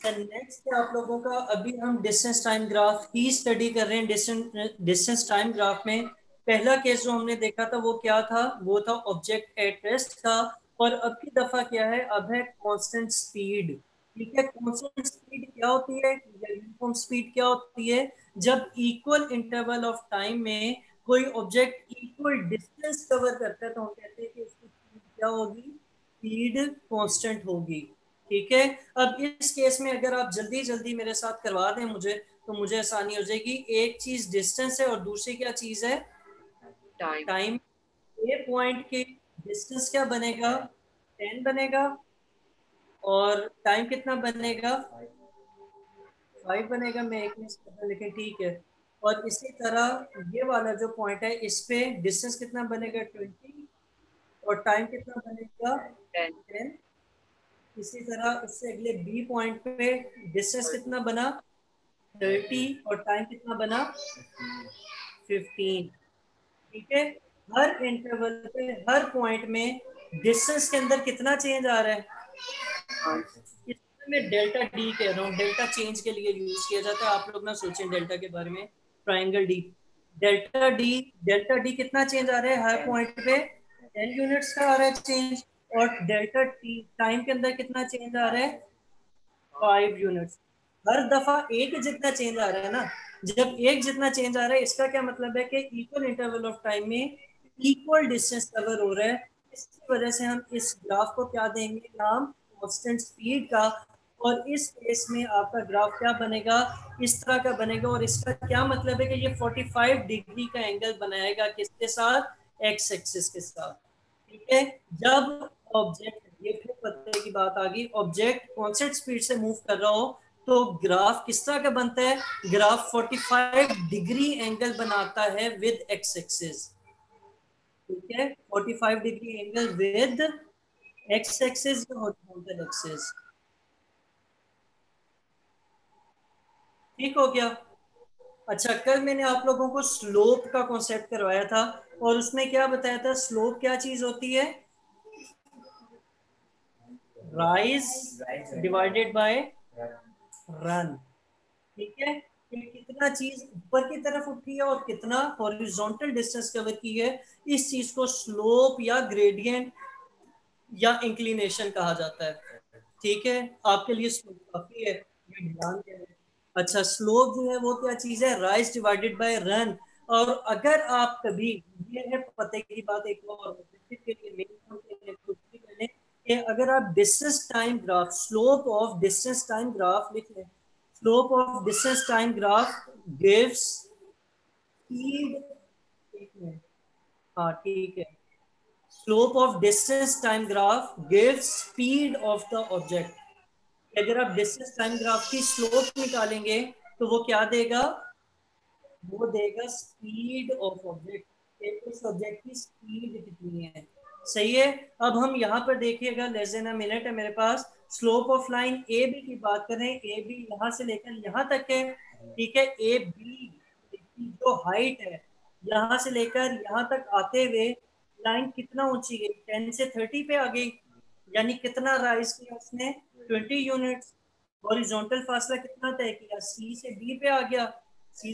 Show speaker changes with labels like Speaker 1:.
Speaker 1: Next आप लोगों का, अभी हम डिस्टेंस टाइम ग्राफ ही स्टडी कर रहे हैं। डिस्टेंस टाइम ग्राफ में पहला केस जो हमने देखा था वो क्या था, वो था ऑब्जेक्ट एट रेस्ट का। और अब की दफा क्या है, अब है कांस्टेंट स्पीड। ठीक है, कांस्टेंट स्पीड क्या होती है या यूनिफॉर्म स्पीड क्या होती है, जब इक्वल इंटरवल ऑफ टाइम में कोई ऑब्जेक्ट इक्वल डिस्टेंस कवर करता है तो हम कहते हैं कि उसकी स्पीड क्या होगी, स्पीड कांस्टेंट होगी। ठीक है, अब इस केस में अगर आप जल्दी जल्दी मेरे साथ करवा दें मुझे, तो मुझे आसानी हो जाएगी। एक चीज डिस्टेंस है और दूसरी क्या चीज है,
Speaker 2: टाइम।
Speaker 1: टाइम। ए पॉइंट के डिस्टेंस क्या बनेगा, 10 बनेगा, और टाइम कितना बनेगा, 5 बनेगा। मैं एक मिनट कर, लेकिन ठीक है। और इसी तरह ये वाला जो पॉइंट है इस पे डिस्टेंस कितना बनेगा, 20, और टाइम कितना बनेगा,
Speaker 2: 10।
Speaker 1: 10। इसी तरह उससे अगले बी पॉइंट पे डिस्टेंस कितना बना, 30, और टाइम कितना बना, 15। ठीक है, हर इंटरवल पे हर पॉइंट में डिस्टेंस के अंदर कितना चेंज आ रहा है, इसमें मैं डेल्टा डी कह रहा हूँ। डेल्टा चेंज के लिए यूज किया जाता है। आप लोग ना सोचें डेल्टा के बारे में, triangle D, delta D. Delta D कितना चेंज आ रहा है हर पॉइंट पे, 10 यूनिट्स का आ रहा है चेंज। और डेल्टा टी टाइम के अंदर कितना चेंज आ रहा है, 5 यूनिट्स। हर दफा एक ही जितना चेंज आ रहा है ना। जब एक जितना चेंज आ रहा है इसका क्या मतलब है कि इक्वल इंटरवल ऑफ टाइम में इक्वल डिस्टेंस कवर हो रहा है। इसकी वजह से हम इस ग्राफ को क्या देंगे नाम, कांस्टेंट स्पीड का। और इस केस में आपका ग्राफ क्या बनेगा, इस तरह का बनेगा। और इसका क्या मतलब है कि ये 45 डिग्री का एंगल बनाएगा, किसके साथ, एक्स एक्सिस के साथ। ठीक है, जब ऑब्जेक्ट, ये फिर पते की बात आ गई, ऑब्जेक्ट कांस्टेंट स्पीड से मूव कर रहा हो तो ग्राफ किस तरह का बनता है, ग्राफ 45 डिग्री एंगल बनाता है विद एक्स एक्सिस। ठीक है, 45 degree angle with x axis horizontal axis. ठीक हो गया। अच्छा, कल मैंने आप लोगों को स्लोप का कॉन्सेप्ट करवाया था, और उसमें क्या बताया था, स्लोप क्या चीज होती है, राइज डिवाइडेड बाय रन। ठीक है, कि कितना चीज ऊपर की तरफ उठी है और कितना हॉरिजॉन्टल डिस्टेंस कवर की है, इस चीज को स्लोप या ग्रेडियंट या इंक्लिनेशन कहा जाता है। ठीक है, आपके लिए स्लोप काफी है, ये ध्यान दें। अच्छा, स्लोप जो है वो क्या चीज है, राइज डिवाइडेड बाय रन। और अगर आप कभी, ये है पते की बात, एक और के लिए मेन पॉइंट के लिए कुछ भी करें, कि अगर आप distance time graph, slope of distance time graph लिख लें, slope of distance time graph gives speed, एक मिनट, हाँ ठीक है, slope of distance time graph gives speed of the object. अगर आप डिस्टेंस टाइम ग्राफ की स्लोप निकालेंगे तो वो क्या देगा, वो देगा स्पीड ऑफ ऑब्जेक्ट, उस ऑब्जेक्ट की स्पीड कितनी है। सही है। अब हम यहाँ पर देखिएगा, लेस देन अ मिनट है मेरे पास। Slope of line A B की बात करें, ए बी यहाँ से लेकर यहाँ तक है। ठीक है, ए बी की जो हाइट है यहाँ से लेकर यहाँ तक आते हुए लाइन कितना ऊंची गई, 10 से 30 पे आ गई। यानी कितना राइज किया उसने, 20 यूनिट्स। हॉरिजॉन्टल फासला कितना तय किया, सी से डी पे आ गया, सी